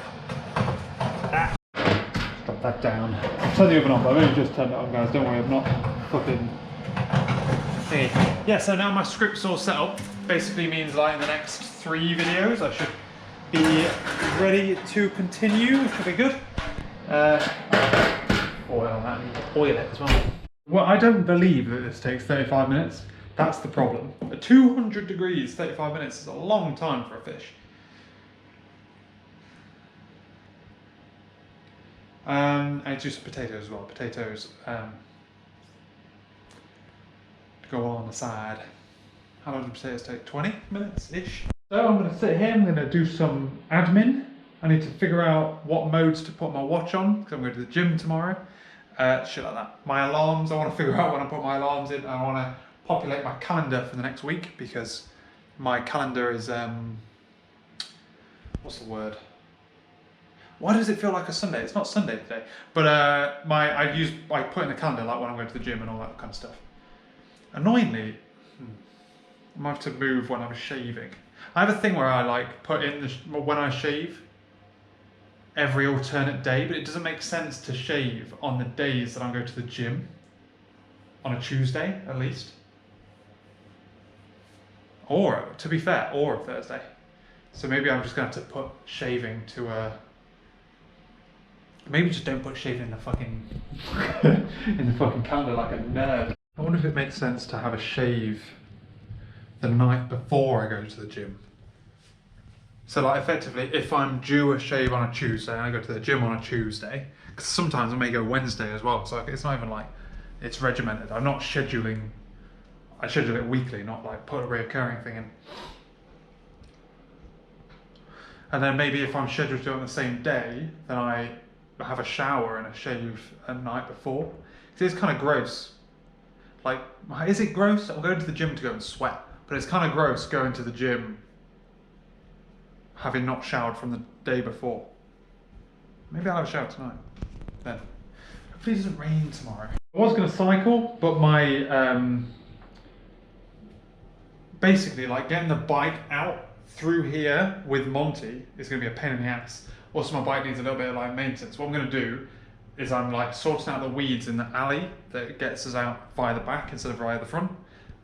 [SPEAKER 1] that down. I've turned the oven on, but I've only just turned it on, guys. Don't worry, I'm not fucking thingy. Yeah, so now my script's all set up. Basically means like in the next 3 videos I should be ready to continue, which should be good. Oil on that, and oil it as well. Well, I don't believe that this takes 35 minutes. That's the problem. At 200 degrees, 35 minutes is a long time for a fish. And just potatoes as well. Potatoes go on the side. How long do potatoes take? 20 minutes-ish. So I'm going to sit here, I'm going to do some admin. I need to figure out what modes to put my watch on, because I'm going to the gym tomorrow. Shit like that. My alarms, I want to figure out when I put my alarms in. I want to populate my calendar for the next week, because my calendar is, what's the word? Why does it feel like a Sunday? It's not Sunday today. But I put in the calendar like when I'm going to the gym and all that kind of stuff. Annoyingly, I might have to move when I'm shaving. I have a thing where I like put in when I shave every alternate day, but it doesn't make sense to shave on the days that I'm going to the gym. On a Tuesday, at least. Or, to be fair, or a Thursday. So maybe I'm just going to have to put shaving to a... Maybe just don't put shaving in the fucking... in the fucking calendar like a nerd. I wonder if it makes sense to have a shave the night before I go to the gym. So like effectively, if I'm due a shave on a Tuesday and I go to the gym on a Tuesday, because sometimes I may go Wednesday as well, so it's not even like it's regimented. I'm not scheduling, I schedule it weekly, not like put a reoccurring thing in. And then maybe if I'm scheduled to do it on the same day, then I have a shower and a shave a night before. Because it's kind of gross. Like, is it gross? I'm going to the gym to go and sweat, but it's kind of gross going to the gym having not showered from the day before. Maybe I'll have a shower tonight. Then. Hopefully it doesn't rain tomorrow. I was going to cycle, but my... basically, like, getting the bike out through here with Monty is going to be a pain in the ass. Also, my bike needs a little bit of, like, maintenance. What I'm going to do is I'm, like, sorting out the weeds in the alley that gets us out via the back instead of via the front.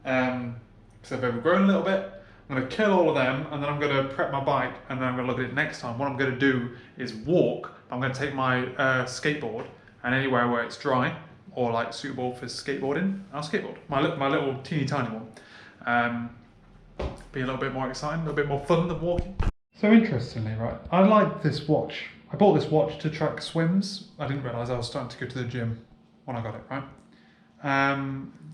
[SPEAKER 1] So they've overgrown a little bit. I'm going to kill all of them, and then I'm going to prep my bike, and then I'm going to look at it next time. What I'm going to do is walk. I'm going to take my skateboard, and anywhere where it's dry or like suitable for skateboarding, I'll skateboard. My little teeny tiny one. Be a little bit more exciting, a little bit more fun than walking. So interestingly, right, I like this watch. I bought this watch to track swims. I didn't realise I was starting to go to the gym when I got it, right?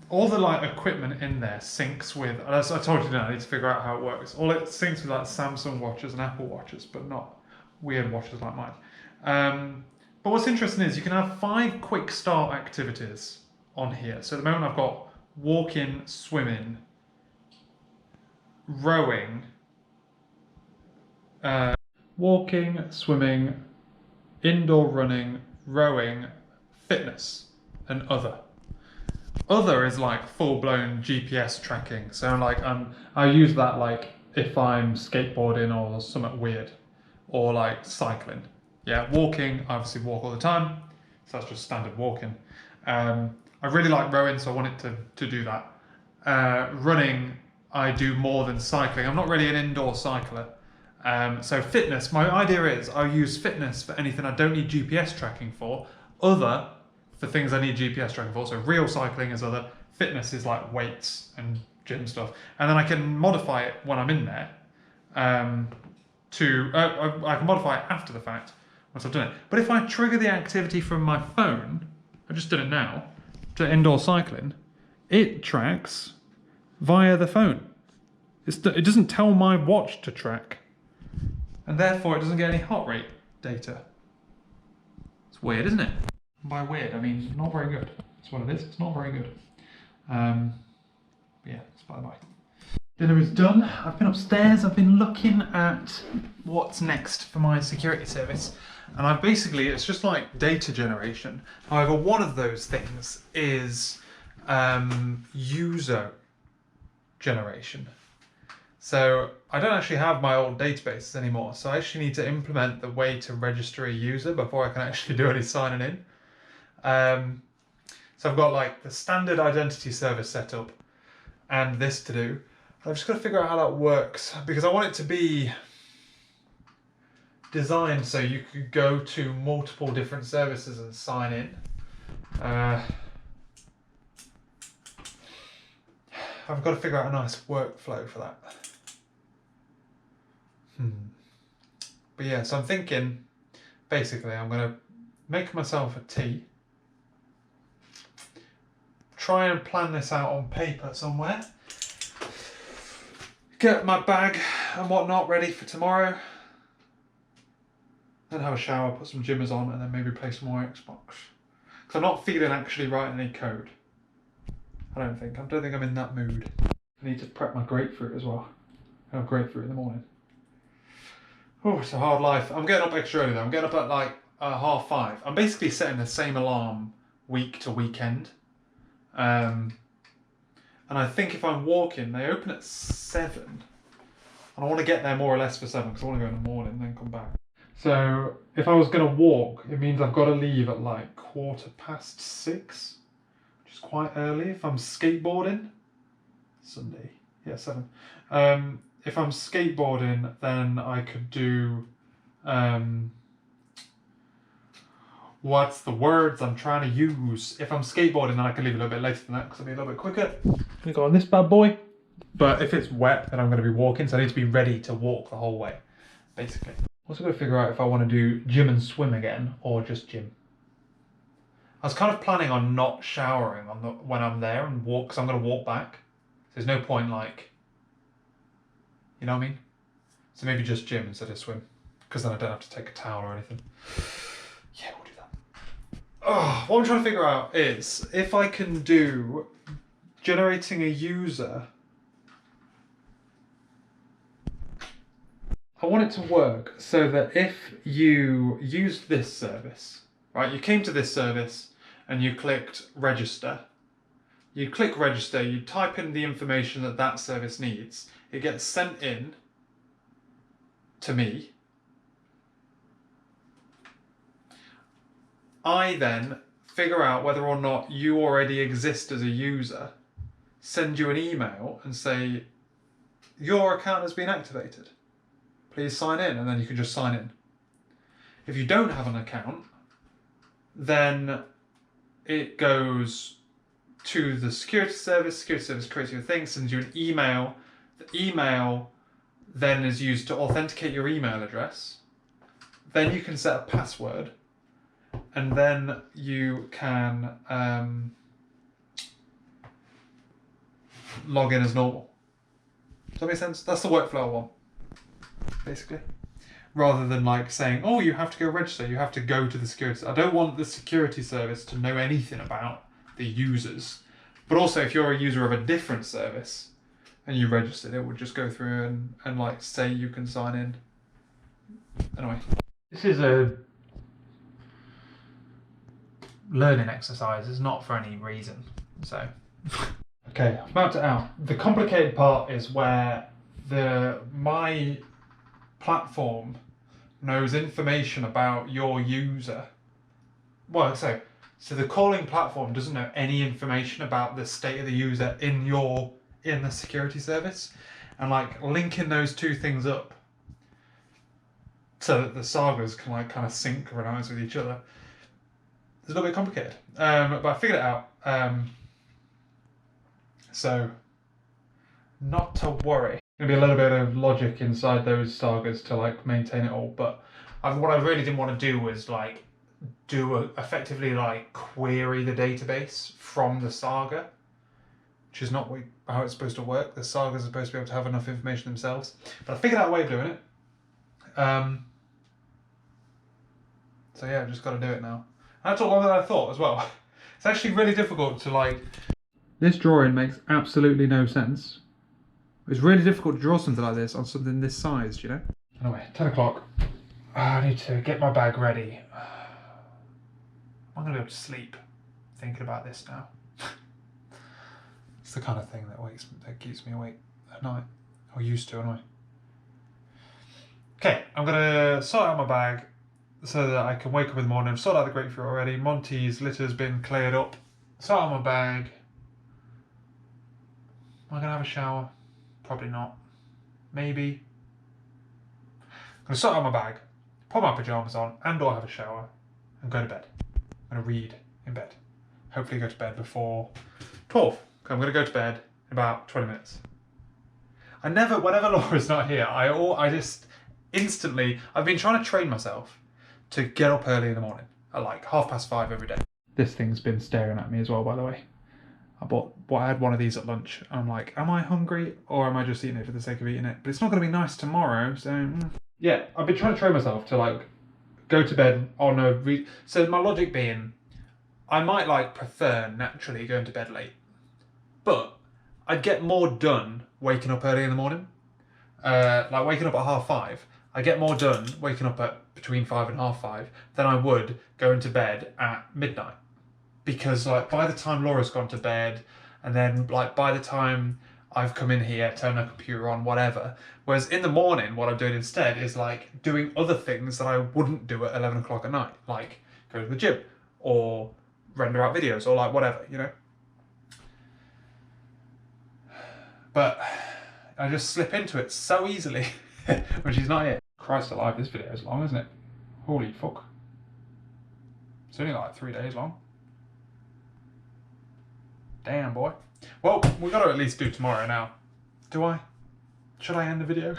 [SPEAKER 1] All the like equipment in there syncs with, as I told you, I need to figure out how it works. All it syncs with like Samsung watches and Apple watches, but not weird watches like mine. But what's interesting is you can have 5 quick start activities on here. So at the moment I've got walking, swimming, rowing, walking, swimming, indoor running, rowing, fitness, and other. Other is like full-blown GPS tracking. So like I use that like if I'm skateboarding or something weird, or like cycling. Yeah, walking, I obviously walk all the time, so that's just standard walking. I really like rowing, so I want it to do that. Running, I do more than cycling. I'm not really an indoor cycler. So fitness, my idea is I'll use fitness for anything I don't need GPS tracking for. Other, for things I need GPS tracking for. So real cycling is other. Fitness is like weights and gym stuff. And then I can modify it when I'm in there. I can modify it after the fact, once I've done it. But if I trigger the activity from my phone, I just did it now, to indoor cycling, it tracks via the phone. It doesn't tell my watch to track. And therefore it doesn't get any heart rate data. It's weird, isn't it? By weird, I mean not very good. That's what it is, it's not very good. But yeah, it's by the by. Dinner is done. I've been upstairs, I've been looking at what's next for my security service. And I've basically, it's just like data generation. However, one of those things is user generation. So I don't actually have my old databases anymore. So I actually need to implement the way to register a user before I can actually do any signing in. So I've got like the standard identity service set up and this to do. I've just got to figure out how that works because I want it to be designed so you could go to multiple different services and sign in. I've got to figure out a nice workflow for that. But yeah, so I'm thinking, basically, I'm going to make myself a tea, try and plan this out on paper somewhere, get my bag and whatnot ready for tomorrow, then have a shower, put some gymmers on, and then maybe play some more Xbox. Because I'm not feeling actually writing any code. I don't think I'm in that mood. I need to prep my grapefruit as well. I have grapefruit in the morning. Oh, it's a hard life. I'm getting up extra early though. I'm getting up at like 5:30. I'm basically setting the same alarm week to weekend. And I think if I'm walking, they open at 7. And I want to get there more or less for 7 because I want to go in the morning and then come back. So if I was going to walk, it means I've got to leave at like 6:15, which is quite early. If I'm skateboarding, Sunday, yeah, 7. If I'm skateboarding, then I could do, what's the words I'm trying to use? If I'm skateboarding, then I can leave a little bit later than that because I'll be a little bit quicker. We go on this bad boy. But if it's wet, then I'm going to be walking, so I need to be ready to walk the whole way, basically. Also got to figure out if I want to do gym and swim again or just gym. I was kind of planning on not showering when I'm there and walk, because I'm going to walk back. There's no point, like, you know what I mean? So maybe just gym instead of swim, because then I don't have to take a towel or anything. Yeah, we'll do that. Oh, what I'm trying to figure out is if I can do generating a user. I want it to work so that if you used this service, right, you came to this service and you clicked register. You click register, you type in the information that that service needs, it gets sent in to me. I then figure out whether or not you already exist as a user, send you an email and say, your account has been activated. Please sign in, and then you can just sign in. If you don't have an account, then it goes to the security service creates you a thing, sends you an email. The email then is used to authenticate your email address. Then you can set a password, and then you can log in as normal. Does that make sense? That's the workflow I want, basically. Rather than like saying, oh, you have to go register, you have to go to the security. I don't want the security service to know anything about the users. But also, if you're a user of a different service and you registered, it would just go through and like say you can sign in. Anyway, this is a learning exercise. It's not for any reason. So, okay, I've mapped it out. The complicated part is where my platform knows information about your user. Well, so the calling platform doesn't know any information about the state of the user in the security service, and like linking those two things up so that the sagas can like kind of synchronize with each other. It's a little bit complicated, but I figured it out. So not to worry. Gonna be a little bit of logic inside those sagas to like maintain it all, but what I really didn't want to do was like effectively like query the database from the saga, which is not how it's supposed to work. The sagas are supposed to be able to have enough information themselves, but I figured out a way of doing it. So yeah, I've just got to do it now. And that took longer than I thought as well. It's actually really difficult to like. This drawing makes absolutely no sense. It's really difficult to draw something like this on something this size, you know? Anyway, 10 o'clock. I need to get my bag ready. I'm going to go to sleep thinking about this now. It's the kind of thing that keeps me awake at night. Or used to, anyway. Okay, I'm gonna sort out my bag so that I can wake up in the morning. I've sorted out the grapefruit already. Monty's litter's been cleared up. Sort out my bag. Am I gonna have a shower? Probably not. Maybe. I'm gonna sort out my bag, put my pyjamas on, and/or have a shower, and go to bed. I'm gonna read in bed. Hopefully go to bed before 12. I'm gonna go to bed in about 20 minutes. Whenever Laura's not here, I just instantly, I've been trying to train myself to get up early in the morning at like 5:30 every day. This thing's been staring at me as well, by the way. I had one of these at lunch. And I'm like, am I hungry or am I just eating it for the sake of eating it? But it's not going to be nice tomorrow, so... Yeah, I've been trying to train myself to like go to bed on a... So my logic being, I might like prefer naturally going to bed late, but I'd get more done waking up early in the morning. Like waking up at 5:30, I get more done waking up at between 5 and 5:30 than I would going to bed at midnight. Because like by the time Laura's gone to bed, and then like by the time I've come in here, turned the computer on, whatever. Whereas in the morning, what I'm doing instead is like doing other things that I wouldn't do at 11 o'clock at night, like go to the gym or render out videos or like whatever, you know. But I just slip into it so easily when she's not here. Christ alive, this video is long, isn't it? Holy fuck. It's only like 3 days long. Damn, boy. Well, we've got to at least do tomorrow now. Do I? Should I end the video?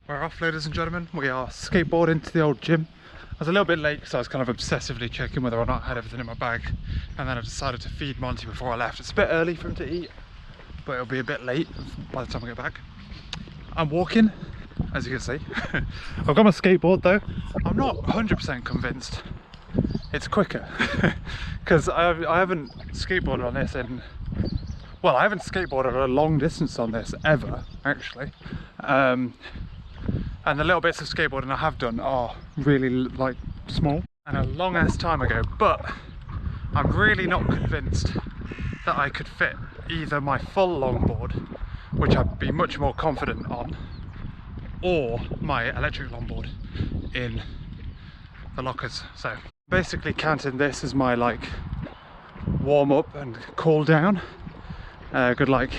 [SPEAKER 1] We're off, ladies and gentlemen. We are skateboarding to the old gym. I was a little bit late because I was kind of obsessively checking whether or not I had everything in my bag. And then I decided to feed Monty before I left. It's a bit early for him to eat, but it'll be a bit late by the time I get back. I'm walking, as you can see. I've got my skateboard though. I'm not 100% convinced it's quicker because I haven't skateboarded on this in, well, I haven't skateboarded a long distance on this ever, actually. And the little bits of skateboarding I have done are really like small and a long ass time ago, but I'm really not convinced that I could fit either my full longboard, which I'd be much more confident on, or my electric longboard in the lockers. So basically counting this as my like warm up and cool down, good like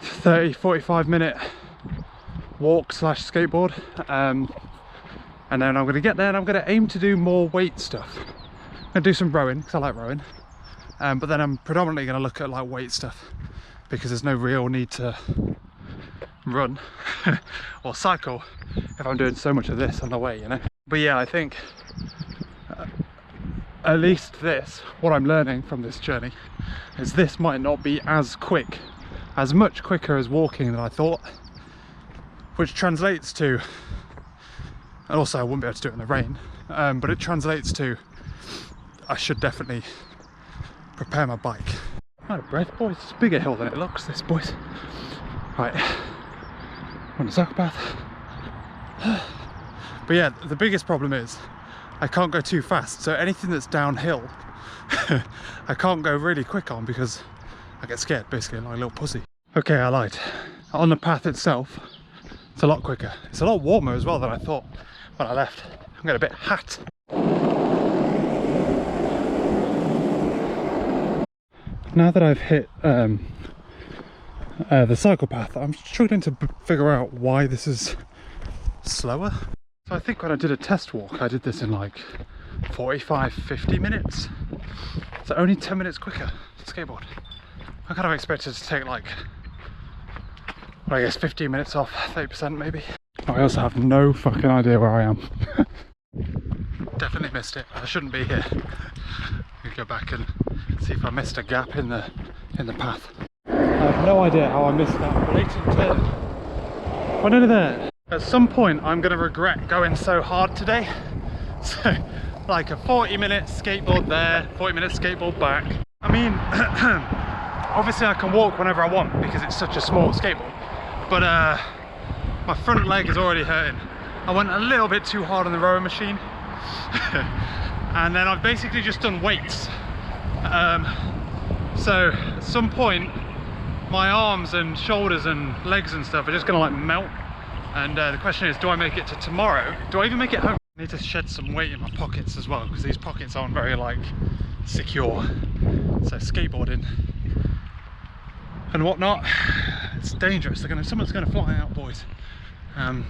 [SPEAKER 1] 30-45 minute walk slash skateboard, and then I'm gonna get there and I'm gonna aim to do more weight stuff. I'm gonna do some rowing because I like rowing, but then I'm predominantly gonna look at like weight stuff because there's no real need to run or cycle if I'm doing so much of this on the way, you know. But yeah, I think at least this, what I'm learning from this journey, is this might not be as quick, as much quicker as walking than I thought, which translates to, and also I wouldn't be able to do it in the rain, but it translates to I should definitely prepare my bike. I'm out of breath, boys. It's a bigger hill than it looks, this, boys. Right, on the psychopath. But yeah, the biggest problem is I can't go too fast, so anything that's downhill I can't go really quick on because I get scared, basically, like a little pussy. Okay, I lied. On the path itself, it's a lot quicker. It's a lot warmer as well than I thought when I left. I'm getting a bit hot. Now that I've hit the cycle path, I'm struggling to figure out why this is slower. So I think when I did a test walk, I did this in like 45-50 minutes. So only 10 minutes quicker to skateboard. I kind of expected to take like, well, I guess 15 minutes off, 30% maybe. I also have no fucking idea where I am. Definitely missed it. I shouldn't be here. I'll go back and see if I missed a gap in the path. I have no idea how I missed that blatant turn. We're nearly there. At some point I'm going to regret going so hard today. So like a 40-minute skateboard there, 40-minute skateboard back. I mean, obviously I can walk whenever I want because it's such a small skateboard, but my front leg is already hurting. I went a little bit too hard on the rowing machine. And then I've basically just done weights. So at some point my arms and shoulders and legs and stuff are just gonna like melt. And the question is, do I make it to tomorrow? Do I even make it home? I need to shed some weight in my pockets as well, because these pockets aren't very like secure. So skateboarding and whatnot, it's dangerous. Someone's gonna fly out, boys. Home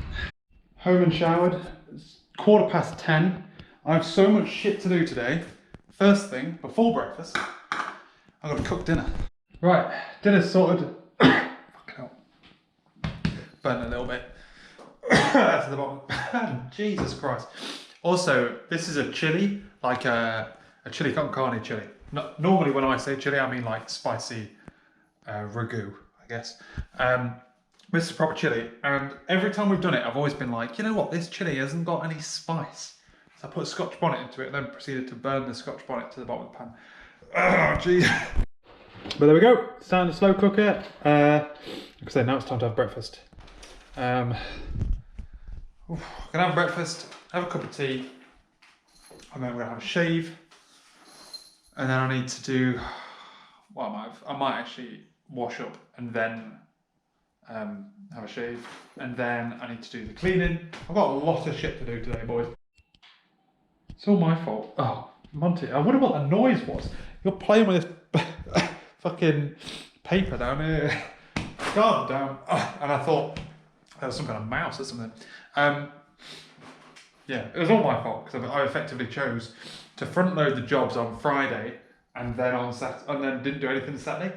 [SPEAKER 1] and showered. It's 10:15. I have so much shit to do today. First thing, before breakfast, I've got to cook dinner. Right, dinner's sorted. Fucking hell. Burnt a little bit. That's the bottom. Jesus Christ. Also, this is a chili, like a chili con carne chili. Normally when I say chili, I mean like spicy ragu, I guess. This is proper chili, and every time we've done it, I've always been like, you know what, this chili hasn't got any spice. So I put a Scotch bonnet into it, and then proceeded to burn the Scotch bonnet to the bottom of the pan. Oh, jeez. But there we go. It's time to slow cook it. Like I said, now it's time to have breakfast. Gonna have breakfast, have a cup of tea, and then we're gonna have a shave. And then I need to do, well, I might actually wash up and then have a shave, and then I need to do the cleaning. I've got a lot of shit to do today, boys. It's all my fault. Oh, Monty, I wonder what the noise was. You're playing with this fucking paper down here. God damn. And I thought there was some kind of mouse or something. Yeah, it was all my fault, because I effectively chose to front load the jobs on Friday and then on Saturday, and then didn't do anything Saturday.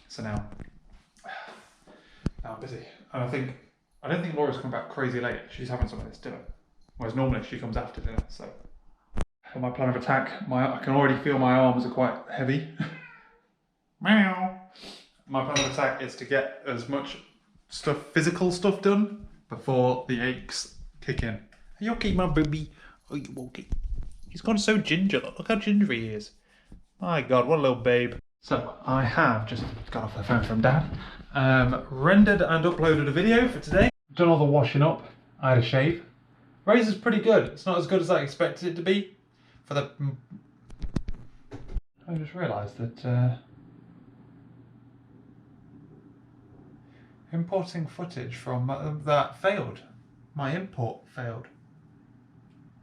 [SPEAKER 1] So now I'm busy. And I don't think Laura's come back crazy late. She's having some of this dinner. Whereas normally she comes after dinner, so. For my plan of attack, I can already feel my arms are quite heavy. Meow. My plan of attack is to get as much physical stuff done before the aches kick in. Are you okay, my baby? Are you okay? He's gone so ginger. Look how ginger he is. My God, what a little babe. So I have just got off the phone from Dad. Rendered and uploaded a video for today. Done all the washing up. I had a shave. Razor's pretty good. It's not as good as I expected it to be. I just realised that importing footage from that failed. My import failed.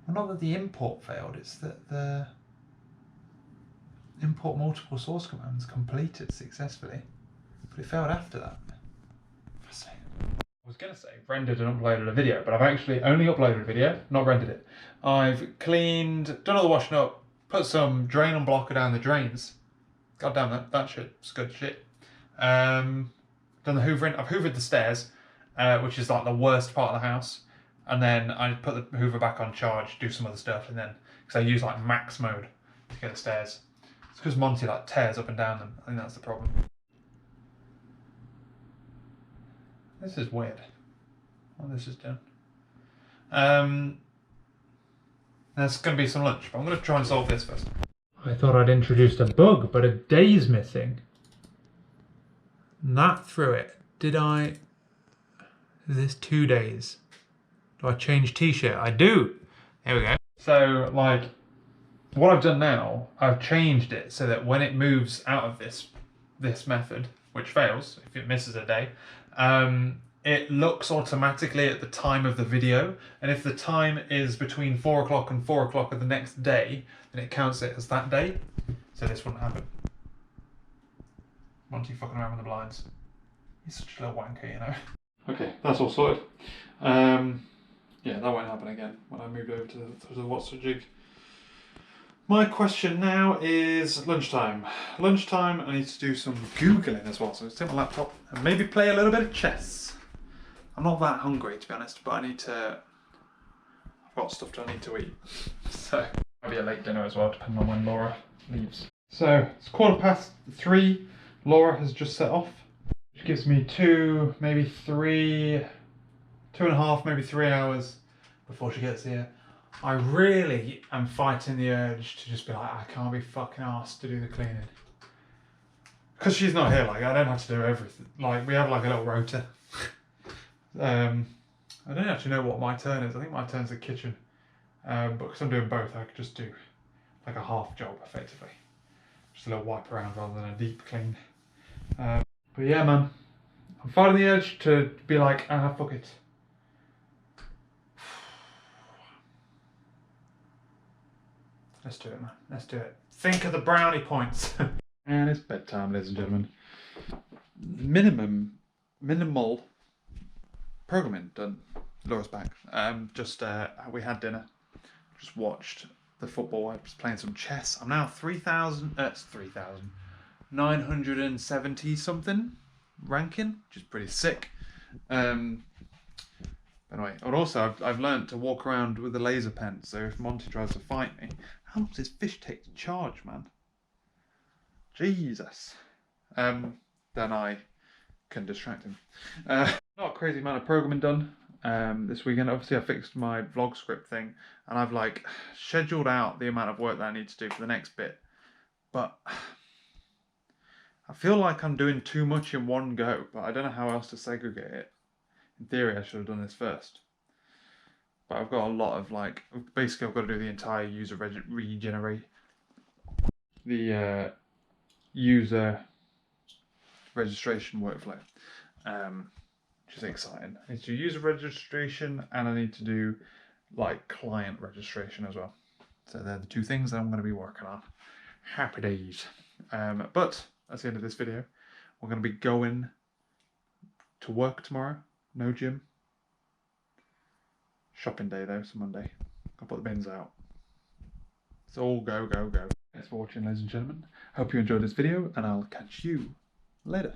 [SPEAKER 1] Well, not that the import failed, it's that the import multiple source commands completed successfully, but it failed after that. Fascinating. I was going to say rendered and uploaded a video, but I've actually only uploaded a video, not rendered it. I've cleaned, done all the washing up, put some drain unblocker down the drains. God damn, that shit's good shit. Done the hoovering. I've hoovered the stairs, which is like the worst part of the house. And then I put the hoover back on charge, do some other stuff, and then, because I use like max mode to get the stairs. It's because Monty like tears up and down them. I think that's the problem. This is weird. Oh, this is done. There's going to be some lunch, but I'm going to try and solve this first. I thought I'd introduced a bug, but a day's missing. And that threw it. Did I? Is this 2 days? Do I change t-shirt? I do. There we go. So, like, what I've done now, I've changed it so that when it moves out of this method, which fails if it misses a day, it looks automatically at the time of the video, and if the time is between 4 o'clock and 4 o'clock of the next day, then it counts it as that day. So this wouldn't happen. Monty fucking around with the blinds. He's such a little wanker, you know. Okay, that's all sorted. Yeah, that won't happen again when I move over to the What's the Jig. My question now is lunchtime. Lunchtime, I need to do some Googling as well, so let's take my laptop and maybe play a little bit of chess. I'm not that hungry, to be honest, but I've got stuff I need to eat. So, maybe a late dinner as well, depending on when Laura leaves. So, it's 3:15. Laura has just set off, which gives me 2.5, maybe 3 hours before she gets here. I really am fighting the urge to just be like, I can't be fucking arsed to do the cleaning. Because she's not here, like, I don't have to do everything. Like, we have like a little rota. I don't actually know what my turn is. I think my turn's the kitchen. But because I'm doing both, I could just do like a half job, effectively. Just a little wipe around rather than a deep clean. But yeah, man, I'm fighting the urge to be like, ah, fuck it. Let's do it, man. Let's do it. Think of the brownie points. And it's bedtime, ladies and gentlemen. Minimal programming done. Laura's back. We had dinner. Just watched the football. I was playing some chess. I'm now 3,970 something ranking, which is pretty sick. Anyway, and also I've learned to walk around with a laser pen. So if Monty tries to fight me, how long does this fish take to charge, man? Jesus. Then I can distract him. Not a crazy amount of programming done this weekend. Obviously I fixed my vlog script thing, and I've like scheduled out the amount of work that I need to do for the next bit, but I feel like I'm doing too much in one go, but I don't know how else to segregate it. In theory I should have done this first, but I've got a lot of like, basically I've got to do the entire user user registration workflow, which is exciting. I need to do user registration, and I need to do like client registration as well. So they're the two things that I'm going to be working on. Happy days. But that's the end of this video. We're going to be going to work tomorrow. No gym. Shopping day though, so Monday. I'll put the bins out. It's all go, go, go. Thanks for watching, ladies and gentlemen. Hope you enjoyed this video, and I'll catch you later.